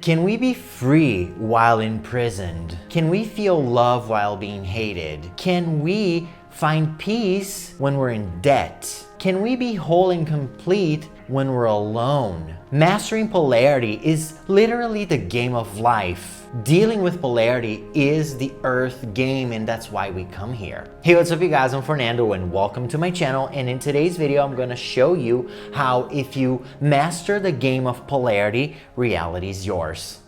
Can we be free while imprisoned? Can we feel love while being hated? Can we find peace when we're in debt? Can we be whole and complete when we're alone? Mastering polarity is literally the game of life. Dealing with polarity is the earth game, and that's why we come here. Hey, what's up you guys? I'm Fernando and welcome to my channel, and in today's video I'm gonna show you how if you master the game of polarity, reality is yours.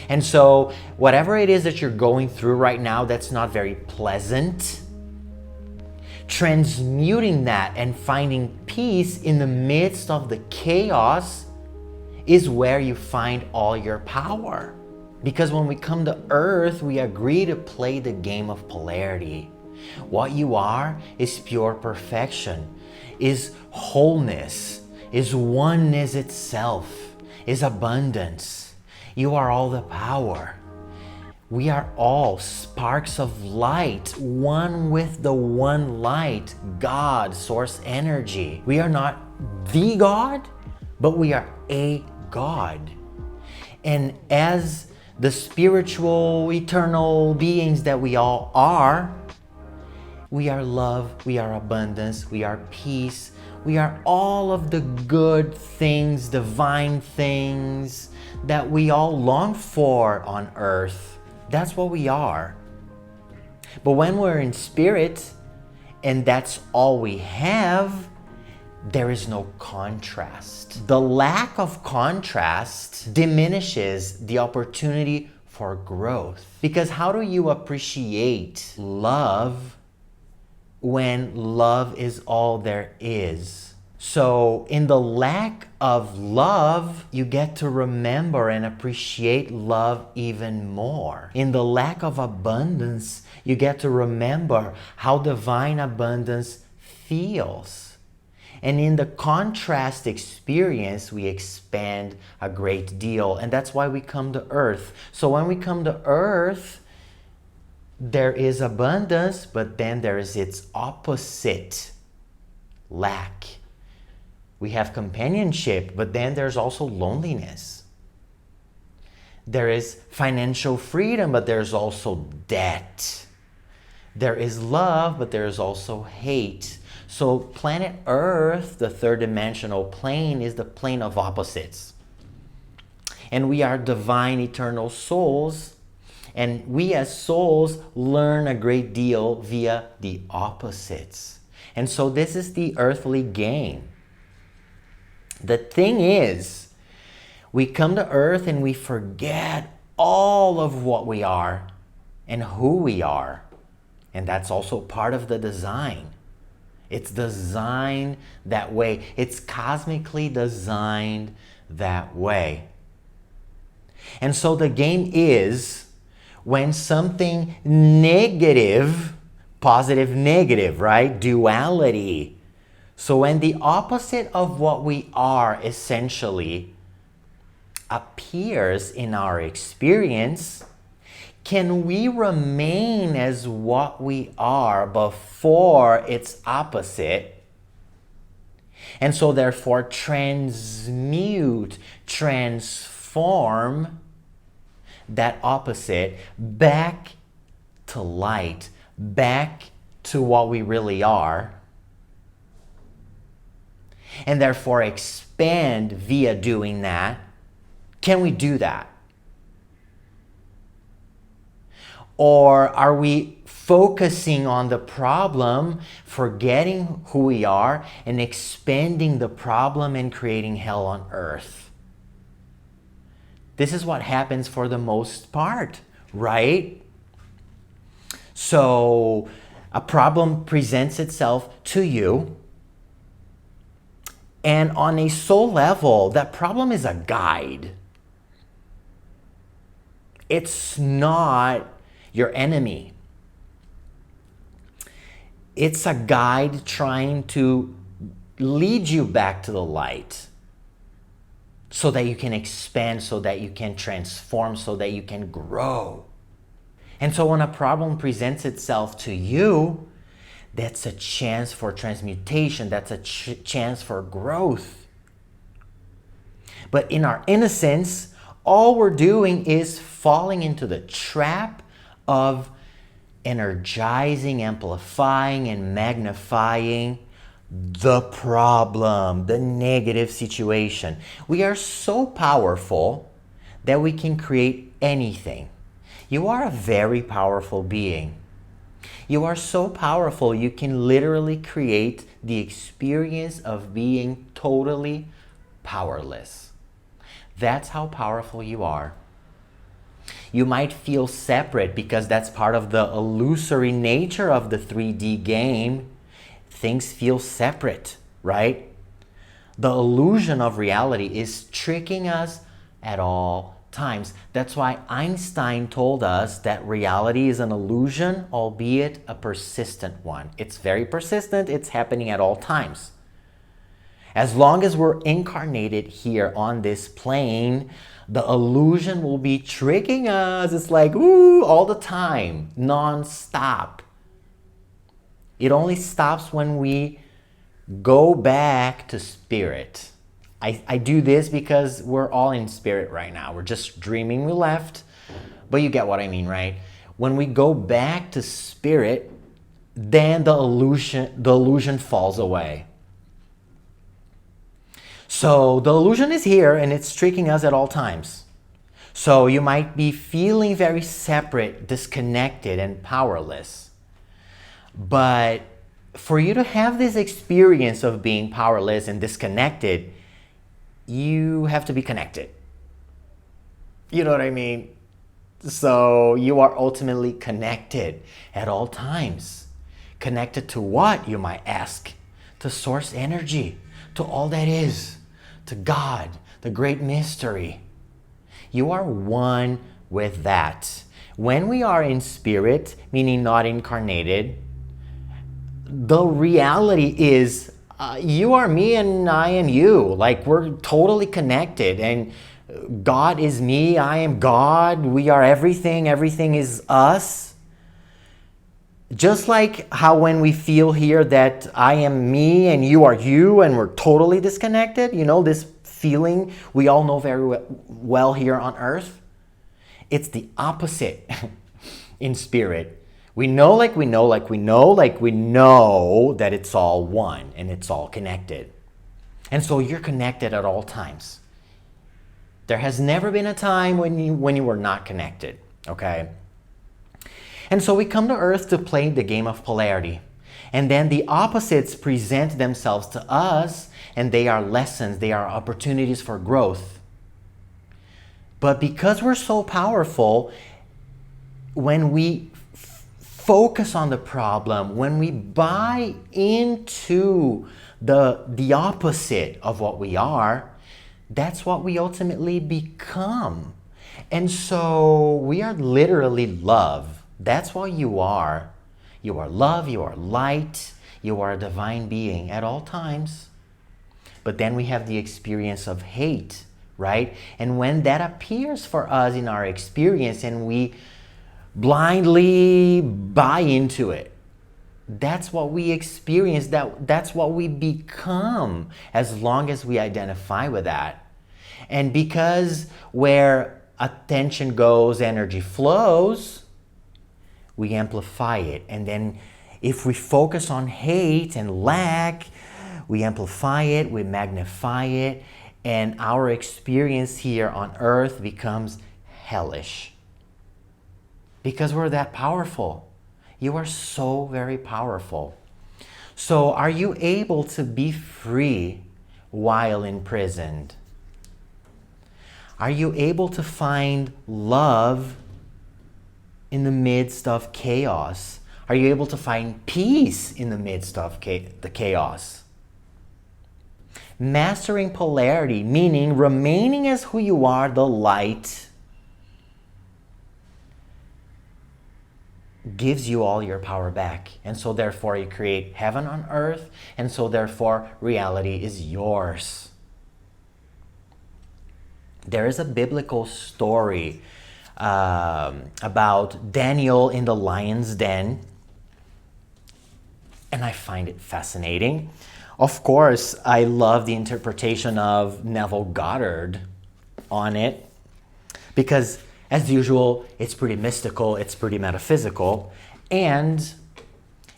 And so whatever it is that you're going through right now that's not very pleasant, transmuting that and finding peace in the midst of the chaos is where you find all your power. Because when we come to earth, we agree to play the game of polarity. What you are is pure perfection, is wholeness, is oneness itself, is abundance. You are all the power. We are all sparks of light, one with the one light, God, source energy. We are not the God, but we are a God. And as the spiritual, eternal beings that we all are, we are love, we are abundance, we are peace, we are all of the good things, divine things that we all long for on earth. That's what we are. But when we're in spirit and that's all we have, there is no contrast. The lack of contrast diminishes the opportunity for growth. Because how do you appreciate love when love is all there is? So in the lack of love, you get to remember and appreciate love even more. In the lack of abundance, you get to remember how divine abundance feels. And in the contrast experience, we expand a great deal. And that's why we come to earth. So when we come to earth, there is abundance, but then there is its opposite, lack. We have companionship, but then there's also loneliness. There is financial freedom, but there's also debt. There is love, but there is also hate. So planet Earth, the third dimensional plane, is the plane of opposites. And we are divine eternal souls, and we as souls learn a great deal via the opposites. And so this is the earthly game. The thing is, we come to earth and we forget all of what we are and who we are. And that's also part of the design. It's designed that way. It's cosmically designed that way. And so the game is when something negative, positive, negative, right? Duality. So when the opposite of what we are essentially appears in our experience, can we remain as what we are before its opposite? And so therefore transmute, transform that opposite back to light, back to what we really are, and therefore expand via doing that? Can we do that? Or are we focusing on the problem, forgetting who we are, and expanding the problem and creating hell on earth? This is what happens for the most part, right? So a problem presents itself to you, and on a soul level, that problem is a guide. It's not your enemy. It's a guide trying to lead you back to the light so that you can expand, so that you can transform, so that you can grow. And so when a problem presents itself to you, that's a chance for transmutation. That's a chance for growth. But in our innocence, all we're doing is falling into the trap of energizing, amplifying, and magnifying the problem, the negative situation. We are so powerful that we can create anything. You are a very powerful being. You are so powerful, you can literally create the experience of being totally powerless. That's how powerful you are. You might feel separate because that's part of the illusory nature of the 3D game. Things feel separate, right? The illusion of reality is tricking us at all times. That's why Einstein told us that reality is an illusion, albeit a persistent one. It's very persistent, it's happening at all times. As long as we're incarnated here on this plane, the illusion will be tricking us. It's like, ooh, all the time, non-stop. It only stops when we go back to spirit. I do this because we're all in spirit right now. We're just dreaming we left, but you get what I mean, right? When we go back to spirit, then the illusion falls away. So the illusion is here and it's tricking us at all times. So you might be feeling very separate, disconnected, and powerless. But for you to have this experience of being powerless and disconnected, you have to be connected. You know what I mean? So you are ultimately connected at all times. Connected to what, you might ask? To source energy, to all that is, to God, the great mystery. You are one with that. When we are in spirit, meaning not incarnated, the reality is you are me and I am you. Like, we're totally connected, and God is me, I am God, we are everything, everything is us. Just like how when we feel here that I am me and you are you and we're totally disconnected, you know, this feeling we all know very well here on earth. It's the opposite in spirit. We know like we know like we know like we know that it's all one and it's all connected. And so you're connected at all times. There has never been a time when you were not connected, okay? And so we come to Earth to play the game of polarity. And then the opposites present themselves to us, and they are lessons, they are opportunities for growth. But because we're so powerful, when we focus on the problem, when we buy into the opposite of what we are, that's what we ultimately become. And so we are literally love. That's what you are. You are love, you are light, you are a divine being at all times. But then we have the experience of hate, right? And when that appears for us in our experience and we blindly buy into it, that's what we experience, that's what we become, as long as we identify with that. And because where attention goes, energy flows, we amplify it. And then if we focus on hate and lack, we amplify it, we magnify it, and our experience here on earth becomes hellish. Because we're that powerful. You are so very powerful. So are you able to be free while imprisoned? Are you able to find love in the midst of chaos? Are you able to find peace in the midst of the chaos? Mastering polarity, meaning remaining as who you are, the light, gives you all your power back. And so therefore you create heaven on earth, and so therefore reality is yours. There is a biblical story about Daniel in the lion's den, and I find it fascinating. Of course, I love the interpretation of Neville Goddard on it. because as usual, it's pretty mystical, it's pretty metaphysical, and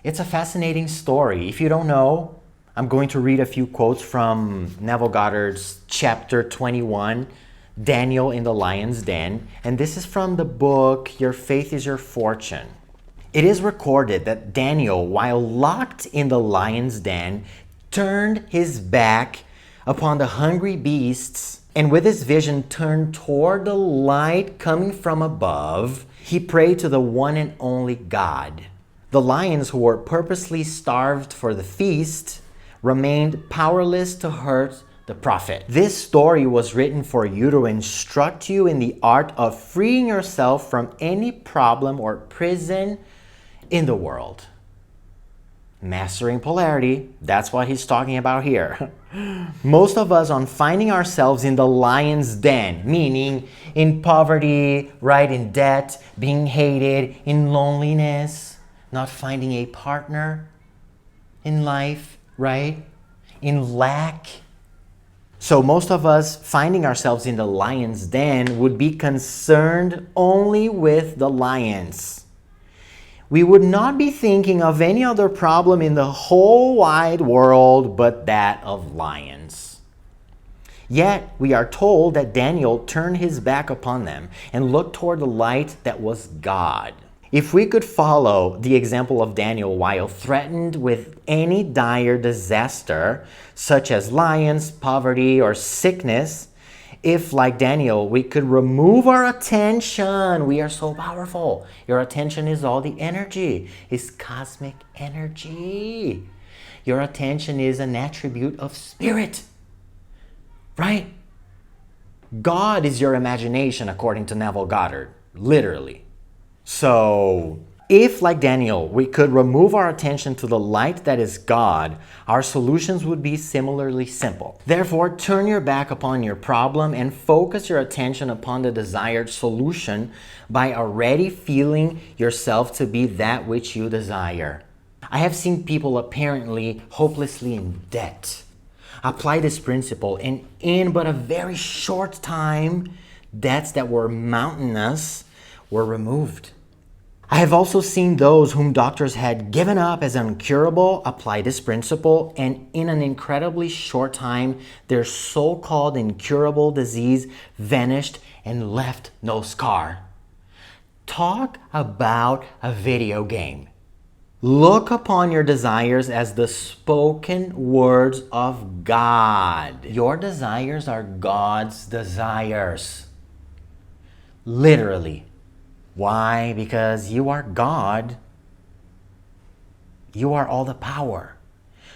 it's a fascinating story. If you don't know, I'm going to read a few quotes from Neville Goddard's chapter 21, Daniel in the Lion's Den, and this is from the book, Your Faith is Your Fortune. It is recorded that Daniel, while locked in the lion's den, turned his back upon the hungry beasts, and with his vision turned toward the light coming from above, he prayed to the one and only God. The lions, who were purposely starved for the feast, remained powerless to hurt the prophet. This story was written for you to instruct you in the art of freeing yourself from any problem or prison in the world. Mastering polarity, that's what he's talking about here. Most of us, on finding ourselves in the lion's den, meaning in poverty, right, in debt, being hated, in loneliness, not finding a partner in life, right, in lack. So most of us finding ourselves in the lion's den would be concerned only with the lions. We would not be thinking of any other problem in the whole wide world but that of lions. Yet we are told that Daniel turned his back upon them and looked toward the light that was God. If we could follow the example of Daniel while threatened with any dire disaster, such as lions, poverty, or sickness, if, like Daniel, we could remove our attention, we are so powerful. Your attention is all the energy, is cosmic energy. Your attention is an attribute of spirit, right? God is your imagination, according to Neville Goddard, literally. So, if, like Daniel, we could remove our attention to the light that is God, our solutions would be similarly simple. Therefore, turn your back upon your problem and focus your attention upon the desired solution by already feeling yourself to be that which you desire. I have seen people apparently hopelessly in debt apply this principle, and in but a very short time, debts that were mountainous were removed. I have also seen those whom doctors had given up as incurable apply this principle, and in an incredibly short time, their so-called incurable disease vanished and left no scar. Talk about a video game. Look upon your desires as the spoken words of God. Your desires are God's desires. Literally. Why? Because you are God. You are all the power.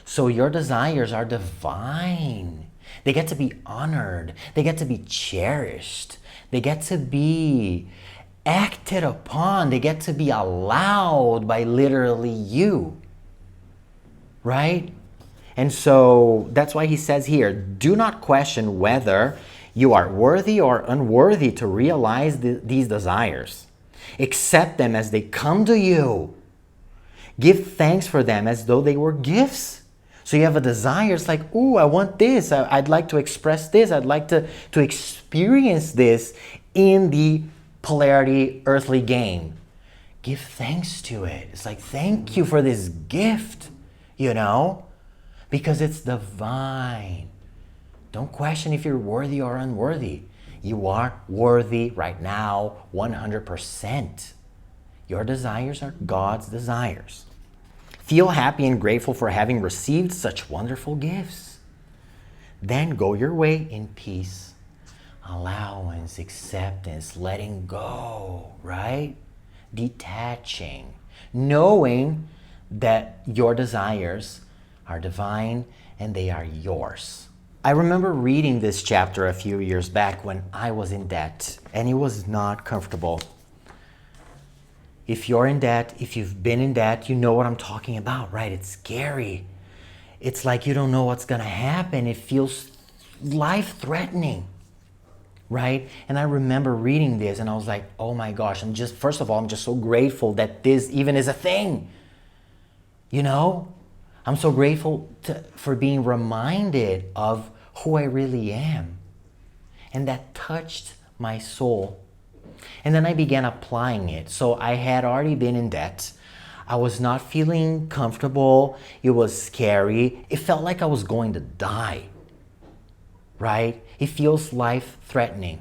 So your desires are divine. They get to be honored. They get to be cherished. They get to be acted upon. They get to be allowed by literally you. Right? And so that's why he says here, do not question whether you are worthy or unworthy to realize these desires. Accept them as they come to you. Give thanks for them as though they were gifts. So you have a desire. It's like, ooh, I want this. I'd like to express this. I'd like to experience this in the polarity earthly game. Give thanks to it. It's like, thank you for this gift, because it's divine. Don't question if you're worthy or unworthy. You are worthy right now, 100%. Your desires are God's desires. Feel happy and grateful for having received such wonderful gifts. Then go your way in peace, allowance, acceptance, letting go, right? Detaching, knowing that your desires are divine and they are yours. I remember reading this chapter a few years back when I was in debt, and it was not comfortable. If you're in debt, if you've been in debt, you know what I'm talking about, right? It's scary. It's like you don't know what's going to happen. It feels life-threatening, right? And I remember reading this, and I was like, oh my gosh, first of all, I'm just so grateful that this even is a thing, I'm so grateful for being reminded of who I really am. And that touched my soul And then I began applying it. So I had already been in debt. I was not feeling comfortable. It was scary. It felt like I was going to die, right? It feels life-threatening.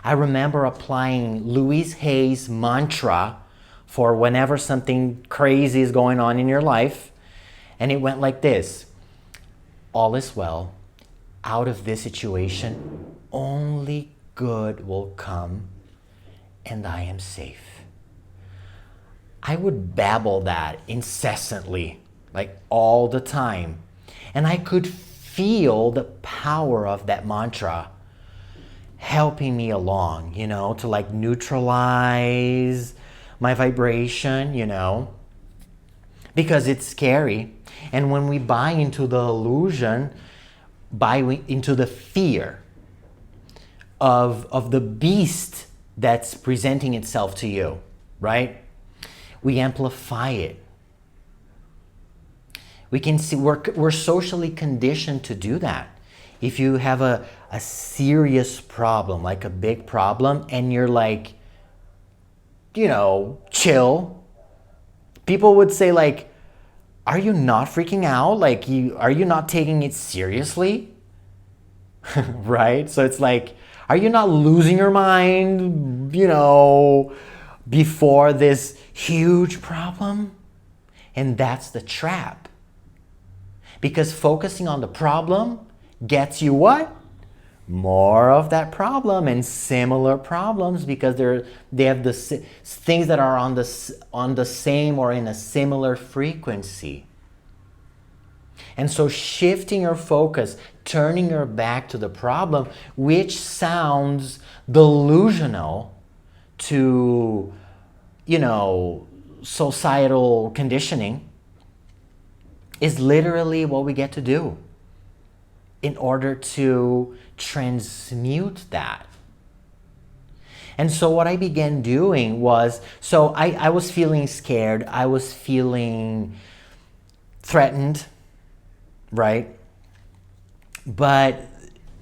I remember applying Louise Hay's mantra for whenever something crazy is going on in your life. And it went like this: all is well. Out of this situation, only good will come, and I am safe. I would babble that incessantly, like all the time. And I could feel the power of that mantra helping me along, to like neutralize my vibration, because it's scary. And when we buy into the illusion, into the fear of the beast that's presenting itself to you, right? We amplify it. We can see we're socially conditioned to do that. If you have a serious problem, like a big problem, and you're like, chill, people would say like, are you not freaking out? Like, are you not taking it seriously? Right? So it's like, are you not losing your mind, before this huge problem? And that's the trap. Because focusing on the problem gets you what? More of that problem and similar problems, because they have the things that are on the same or in a similar frequency. And so shifting your focus, turning your back to the problem, which sounds delusional to, societal conditioning, is literally what we get to do in order to transmute that. And so what I began doing was, I was feeling scared, I was feeling threatened, right? But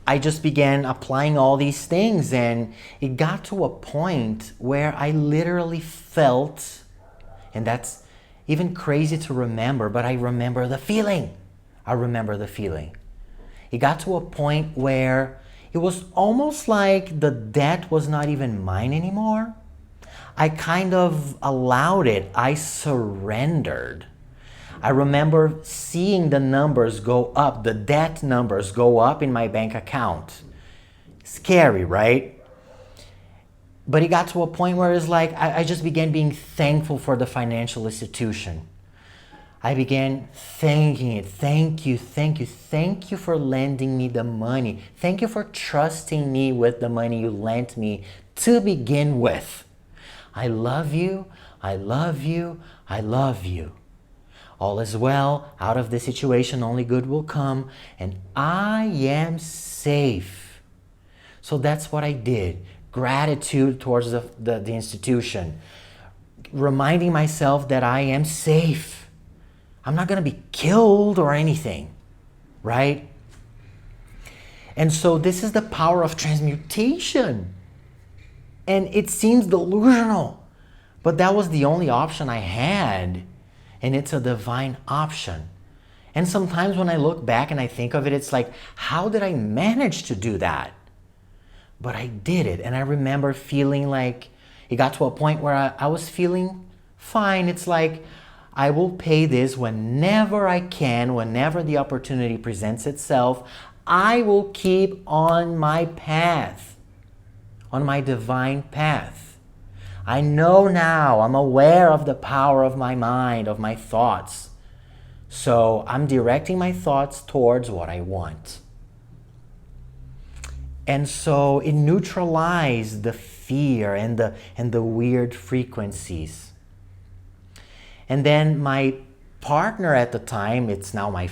I just began applying all these things, and it got to a point where I literally felt, and that's even crazy to remember, but I remember the feeling. It got to a point where it was almost like the debt was not even mine anymore. I kind of allowed it. I surrendered. I remember seeing the numbers go up, the debt numbers go up in my bank account. Scary, right? But it got to a point where it's like I just began being thankful for the financial institution. I began thanking it. Thank you for lending me the money. Thank you for trusting me with the money you lent me to begin with. I love you. I love you. I love you. All is well. Out of this situation, only good will come. And I am safe. So that's what I did. Gratitude towards the institution. Reminding myself that I am safe. I'm not going to be killed or anything, right? And so this is the power of transmutation. And it seems delusional, but that was the only option I had. And it's a divine option. And sometimes when I look back and I think of it, it's like, how did I manage to do that? But I did it. And I remember feeling like it got to a point where I was feeling fine. It's like, I will pay this whenever I can, whenever the opportunity presents itself. I will keep on my path, on my divine path. I know now, I'm aware of the power of my mind, of my thoughts. So I'm directing my thoughts towards what I want. And so it neutralized the fear and the weird frequencies. And then my partner at the time, it's now my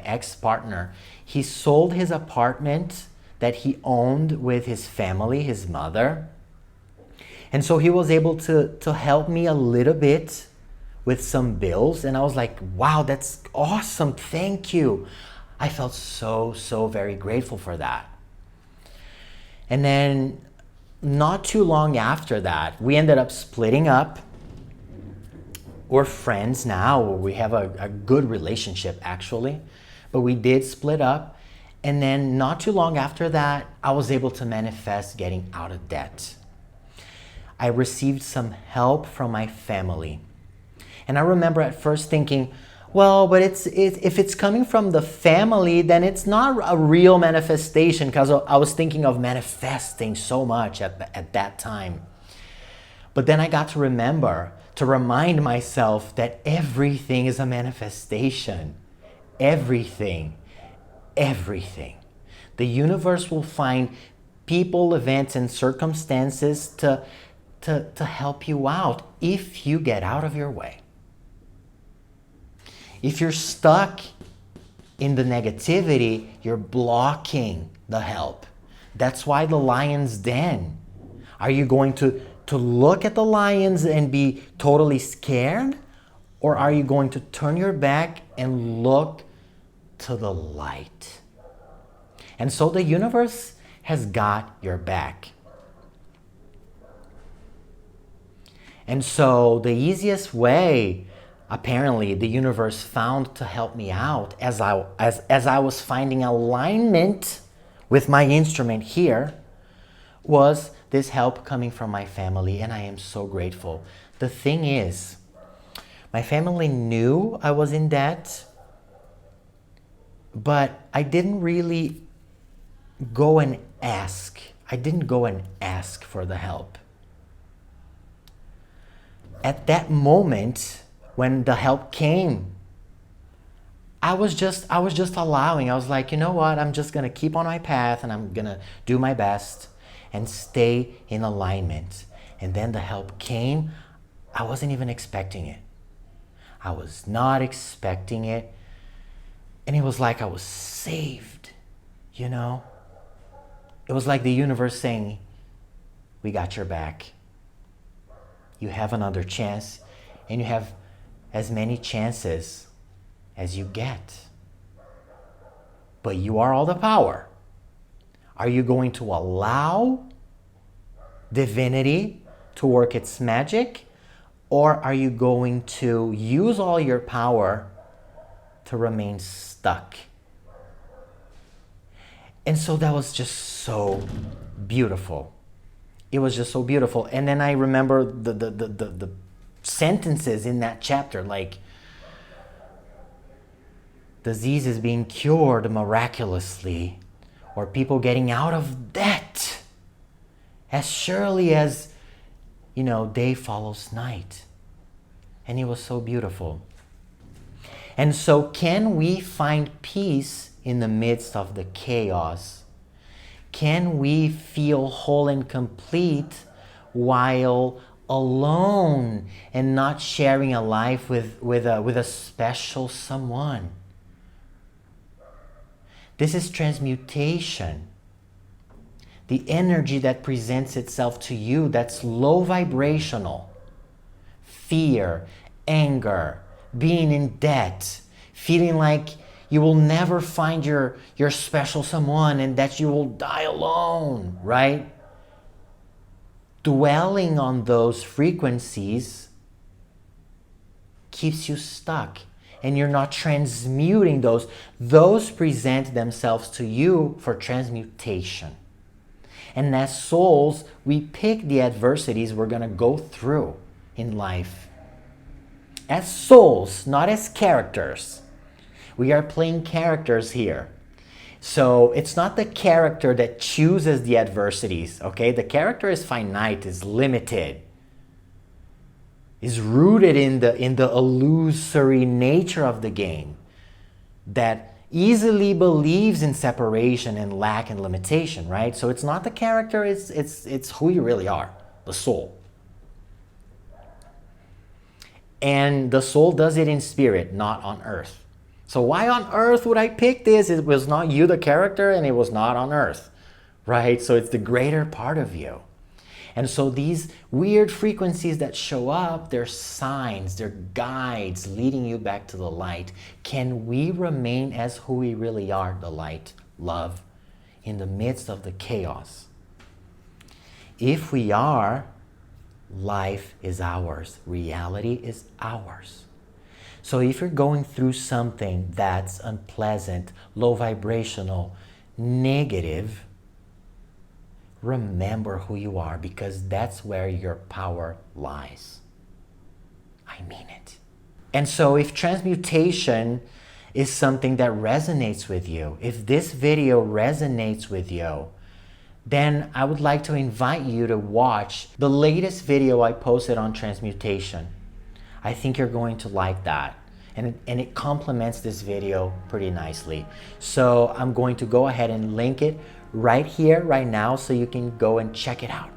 ex-partner, he sold his apartment that he owned with his family, his mother. And so he was able to help me a little bit with some bills. And I was like, wow, that's awesome. Thank you. I felt so very grateful for that. And then not too long after that, we ended up splitting up. We're friends now. We have a good relationship, actually. But we did split up. And then not too long after that, I was able to manifest getting out of debt. I received some help from my family. And I remember at first thinking, well, but if it's coming from the family, then it's not a real manifestation, because I was thinking of manifesting so much at that time. But then I got to remind myself that everything is a manifestation. Everything. The universe will find people, events, and circumstances to help you out if you get out of your way. If you're stuck in the negativity, you're blocking the help. That's why the lion's den. Are you going to look at the lions and be totally scared? Or are you going to turn your back and look to the light? And so the universe has got your back. And so the easiest way, apparently, the universe found to help me out as I was finding alignment with my instrument here was this help coming from my family, and I am so grateful. The thing is, my family knew I was in debt, but I didn't really go and ask. I didn't go and ask for the help. At that moment, when the help came, I was just allowing. I was like, you know what? I'm just going to keep on my path, and I'm going to do my best and stay in alignment. And then the help came. I wasn't even expecting it. I was not expecting it. And it was like I was saved, you know? It was like the universe saying, we got your back. You have another chance, and you have as many chances as you get. But you are all the power. Are you going to allow divinity to work its magic? Or are you going to use all your power to remain stuck? And so that was just so beautiful. It was just so beautiful. And then I remember the sentences in that chapter, like, diseases being cured miraculously, or people getting out of debt as surely as, day follows night. And it was so beautiful. And so can we find peace in the midst of the chaos? Can we feel whole and complete while alone and not sharing a life with a special someone? This is transmutation. The energy that presents itself to you that's low vibrational. Fear, anger, being in debt, feeling like you will never find your special someone and that you will die alone, right? Dwelling on those frequencies keeps you stuck, and you're not transmuting those. Those present themselves to you for transmutation. And as souls, we pick the adversities we're going to go through in life. As souls, not as characters. We are playing characters here. So it's not the character that chooses the adversities, okay? The character is finite, is limited, is rooted in the illusory nature of the game that easily believes in separation and lack and limitation, right? So it's not the character, it's who you really are, the soul. And the soul does it in spirit, not on earth. So why on earth would I pick this? It was not you, the character, and it was not on earth, right? So it's the greater part of you. And so these weird frequencies that show up, they're signs, they're guides leading you back to the light. Can we remain as who we really are, the light, love, in the midst of the chaos? If we are, life is ours. Reality is ours. So if you're going through something that's unpleasant, low vibrational, negative, remember who you are, because that's where your power lies. I mean it. And so if transmutation is something that resonates with you, if this video resonates with you, then I would like to invite you to watch the latest video I posted on transmutation. I think you're going to like that. And it complements this video pretty nicely. So I'm going to go ahead and link it right here, right now, so you can go and check it out.